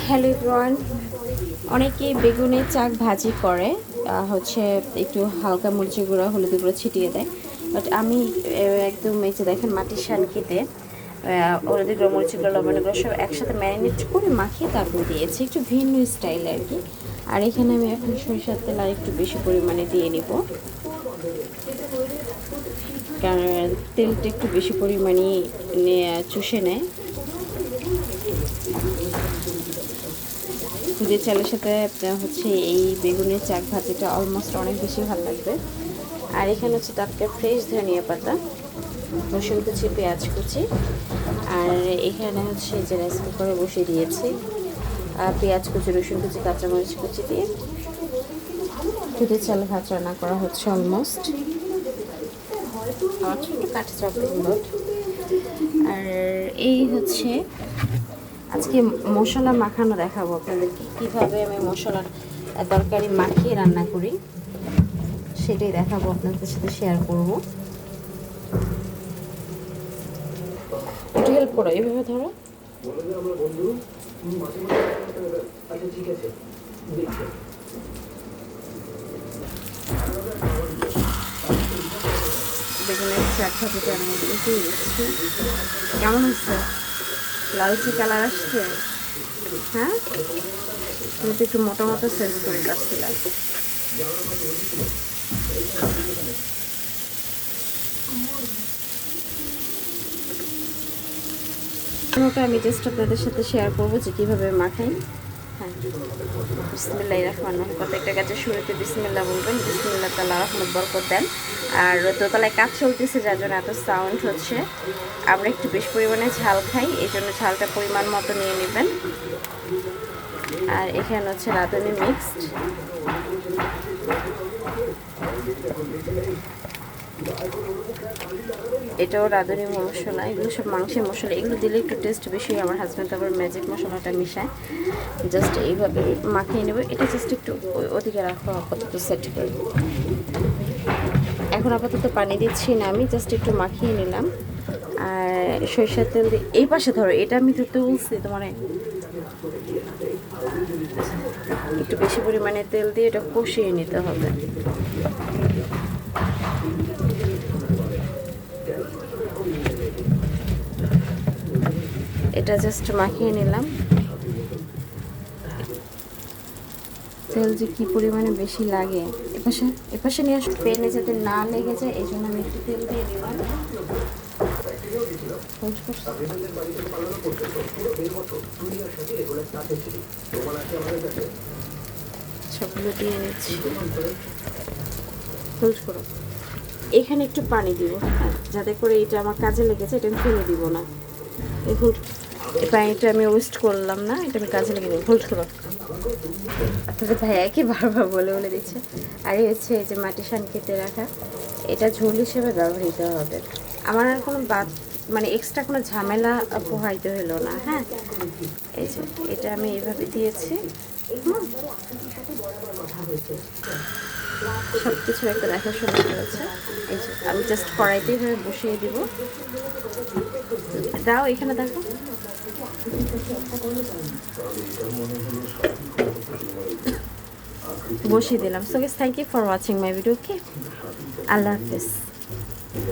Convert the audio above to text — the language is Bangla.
হ্যালো এভরিওয়ান, অনেকেই বেগুনের চাক ভাজি করে হচ্ছে একটু হালকা মরিচের গুঁড়া হলুদের গুঁড়ো ছিটিয়ে দেয়। বাট আমি একদম এই যে দেখেন মাটির শানকিতে হলুদের গুঁড়ো মরিচের গুঁড়ো লবণের গুঁড়ো সব একসাথে ম্যারিনেট করে মাখিয়ে তারপর দিয়েছি, একটু ভিন্ন স্টাইল আর কি। আর এখানে আমি এখন সরিষার তেল আর একটু বেশি পরিমাণে দিয়ে নিব, কারণ তেলটা একটু বেশি পরিমাণে চুষে নেয়। খুদে চালের সাথে হচ্ছে এই বেগুনের চাক ভাজিটা অলমোস্ট অনেক বেশি ভালো লাগবে। আর এখানে হচ্ছে টাটকা ফ্রেশ ধনিয়া পাতা, রসুন কুচি, পেঁয়াজ কুচি। আর এখানে হচ্ছে যে রাইস কুকারে বসিয়ে দিয়েছি পেঁয়াজ কুচি, রসুন কুচি, কাঁচামরিচ কুচি দিয়ে খুদে চাল ভাত রান্না করা হচ্ছে অলমোস্ট। আমার ছোট্ট কাঠি চপিং বোর্ড। আর এই হচ্ছে আজকে মশলা মাখানো দেখাবো আপনাদেরকে, কীভাবে আমি মশলার তরকারি মাখিয়ে রান্না করি সেটাই দেখাবো, আপনাদের সাথে শেয়ার করব। একটু হেল্প করো, এইভাবে ধরো। বেগুনের চাক ভাজিটা আমি উঠিয়ে দিচ্ছি। কেমন হচ্ছে? লালচে কালার আসছে। হ্যাঁ, তুমি তো একটু মোটা মোটা সাইজ করে কাটছিলাম। আমি জাস্ট আপনাদের সাথে শেয়ার করবো যে কীভাবে মাখাই। হ্যাঁ, বিসমিল্লাহির রহমানির রহিম। প্রত্যেকটা গাছের শুরুতে বিসমিল্লাহ বলবেন, বিসমিল্লাহ তাআলা রহমত বরকত দেন। আর দোতলায় কাজ চলতেছে যার জন্য এত সাউন্ড হচ্ছে। আমরা একটু বেশি পরিমাণে ঝাল খাই, এই জন্য ঝালটা পরিমাণ মতো নিয়ে নেবেন। আর এখানে হচ্ছে রাঁধুনি মিক্সড, এটাও রাঁধুনি মশলা। এগুলো সব মাংসের মশলা, এগুলো দিলে একটু টেস্ট বেশি। আমার হাজব্যান্ড আবার ম্যাজিক মশলাটা মিশায়। জাস্ট এইভাবে মাখিয়ে নেব। এটা জাস্ট একটু ওদিকে রাখো, আপাতত সেট করে। এখন আপাতত পানি দিচ্ছি না, আমি জাস্ট একটু মাখিয়ে নিলাম। আর সরিষার তেল দিয়ে এই পাশে ধরো, এটা আমি ধরতে বলছি তোমার। একটু বেশি পরিমাণে তেল দিয়ে এটা কষিয়ে নিতে হবে। এটা জাস্ট মাখিয়ে নিলাম। তেল যে কি পরিমাণে বেশি লাগে, এপাশে নিয়ে আসো, পেনে যাতে না লেগে যায় এই জন্য আমি একটু তেল দিয়ে দিলাম। সবগুলো দিয়ে নিচ্ছি। হোল্ড করো। এখানে একটু পানি দিব, হ্যাঁ, যাতে করে এটা আমার কাজে লেগেছে, এটা আমি ফেলে দিব না। এই পানিটা আমি ওয়েস্ট করলাম না, এটা আমি কাজে লেগে দেবো। হোল্ড করো। আপনাদের ভাইয়াকে বারবার বলে বলে দিচ্ছে। আর এই হচ্ছে এই যে মাটি শানকিতে রাখা, এটা ঝোল হিসেবে ব্যবহৃত হবে। আমার আর কোনো মানে এক্সট্রা কোনো ঝামেলা পোহাইতে হলো না। হ্যাঁ, এই যে এটা আমি এইভাবে দিয়েছি। সব কিছু একটা দেখাশোনা করেছে। এই যে আমি জাস্ট কড়াইতে এইভাবে বসিয়ে দিব। দাও, এখানে দেখো। বসিয়ে দিলাম। So guys, thank you for watching my video. Okay, আল্লাহ হাফেজ।